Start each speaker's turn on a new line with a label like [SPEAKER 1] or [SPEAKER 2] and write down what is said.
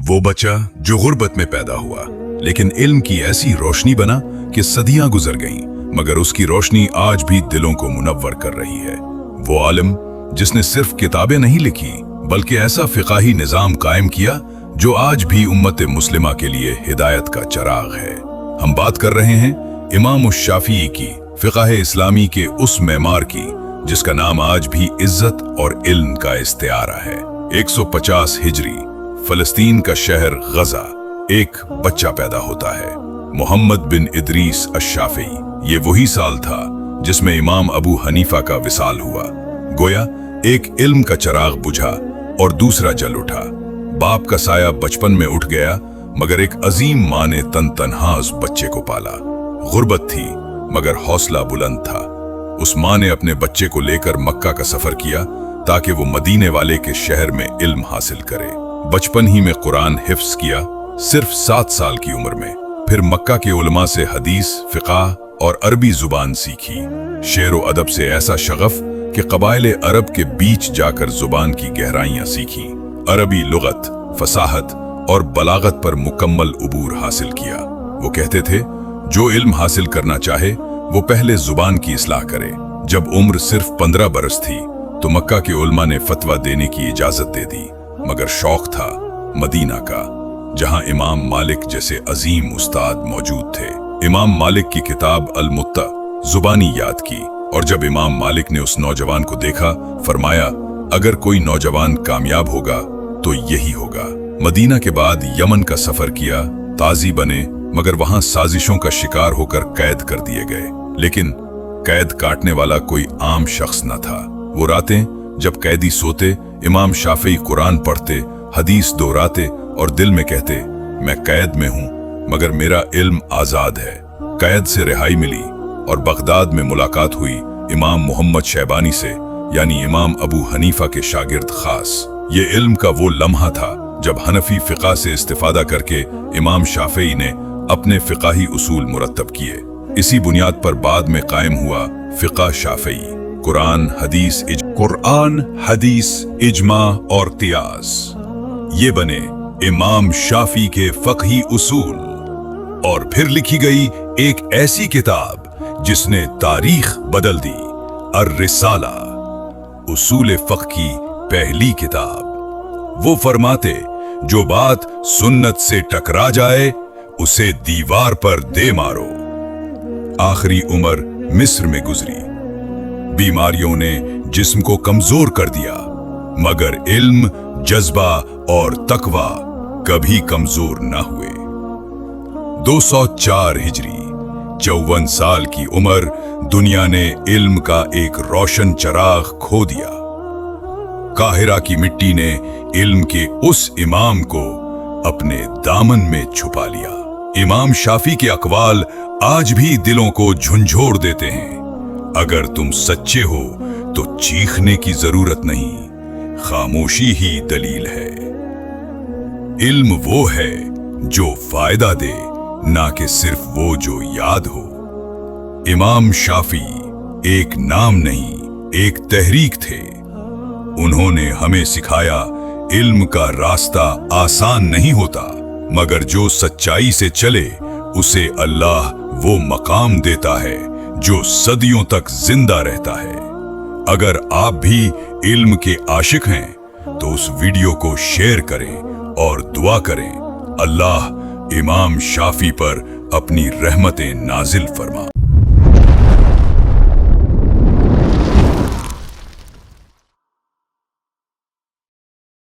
[SPEAKER 1] वो बच्चा जो गुर्बत में पैदा हुआ, लेकिन इल्म की ऐसी रोशनी बना कि सदियां गुजर गईं, मगर उसकी रोशनी आज भी दिलों को मुनव्वर कर रही है। वो आलिम जिसने सिर्फ किताबें नहीं लिखी, बल्कि ऐसा फिकाही निजाम कायम किया जो आज भी उम्मत मुस्लिमा के लिए हिदायत का चराग है। हम बात कर रहे हैं इमाम शाफी की फिकाह इस्लामी के उस मेमार की जिसका नाम आज भी इज्जत और इल्म का इस्तिआरा है। 150 हिजरी फलस्तीन का शहर गजा एक बच्चा पैदा होता है, मोहम्मद बिन इदरीस अश-शाफी। ये वही साल था जिसमें इमाम अबू हनीफा का विसाल हुआ। गोया एक इल्म का चिराग बुझा और दूसरा जल उठा। बाप का साया बचपन में उठ गया, मगर एक अजीम मां ने तन्हा उस बच्चे को पाला। गुर्बत थी मगर हौसला बुलंद था। उस मां ने अपने बच्चे को लेकर मक्का का सफर किया ताकि वो मदीने वाले के शहर में इल्म हासिल करे। बचपन ही में कुरान हिफ्स किया, सिर्फ 7 साल की उम्र में। फिर मक्का के उलमा से हदीस, फिकाह और अरबी जुबान सीखी। शेर व अदब से ऐसा शगफ कि कबाइले अरब के बीच जाकर जुबान की गहराइयां सीखी। अरबी लुगत, फसाहत और बलागत पर मुकम्मल उबूर हासिल किया। वो कहते थे, जो इल्म हासिल करना चाहे वो पहले जुबान की इस्लाह करे। जब उम्र सिर्फ 15 बरस थी तो मक्का के उलमा ने फतवा देने की इजाजत दे दी, मगर शौक था मदीना का, जहां इमाम मालिक जैसे अजीम उस्ताद मौजूद थे। इमाम मालिक की किताब अल-मुत्ता जुबानी याद की, और जब इमाम मालिक ने उस नौजवान को देखा, फरमाया, अगर कोई नौजवान कामयाब होगा तो यही होगा। मदीना के बाद यमन का सफर किया, ताजी बने, मगर वहां साजिशों का शिकार होकर कैद कर दिए गए। लेकिन कैद काटने वाला कोई आम शख्स न था। वो रातें जब कैदी सोते, इमाम शाफी कुरान पढ़ते, हदीस दोहराते और दिल में कहते, मैं कैद में हूं मगर मेरा इल्म आजाद है। कैद से रिहाई मिली और बगदाद में मुलाकात हुई इमाम मोहम्मद शैबानी से, यानी इमाम अबू हनीफा के शागिर्द खास। ये इल्म का वो लम्हा था जब हनफी फिका से इस्तिफादा करके इमाम शाफी ने अपने फिकाही उसूल मुरत्तब किए। इसी बुनियाद पर बाद में कायम हुआ फिका शाफी। कुरान, हदीस, इजमा और कियास, ये बने इमाम शाफी के फक़ही उसूल। और फिर लिखी गई एक ऐसी किताब जिसने तारीख बदल दी, अर-रिसाला, उसूल फ़क़्ह की पहली किताब। वो फरमाते, जो बात सुन्नत से टकरा जाए उसे दीवार पर दे मारो। आखिरी उम्र मिस्र में गुजरी। बीमारियों ने जिस्म को कमजोर कर दिया, मगर इल्म, जज्बा और तकवा कभी कमजोर न हुए। 204 हिजरी 54 साल की उम्र, दुनिया ने इल्म का एक रोशन चिराग खो दिया। काहिरा की मिट्टी ने इल्म के उस इमाम को अपने दामन में छुपा लिया। इमाम शाफी के अक़वाल आज भी दिलों को झंझोर देते हैं। अगर तुम सच्चे हो तो चीखने की जरूरत नहीं, खामोशी ही दलील है। इल्म वो है जो फायदा दे, ना कि सिर्फ वो जो याद हो। इमाम शाफी एक नाम नहीं, एक तहरीक थे। उन्होंने हमें सिखाया, इल्म का रास्ता आसान नहीं होता, मगर जो सच्चाई से चले उसे अल्लाह वो मकाम देता है जो सदियों तक जिंदा रहता है। अगर आप भी इल्म के आशिक हैं तो उस वीडियो को शेयर करें और दुआ करें, अल्लाह इमाम शाफी पर अपनी रहमतें नाजिल फरमा।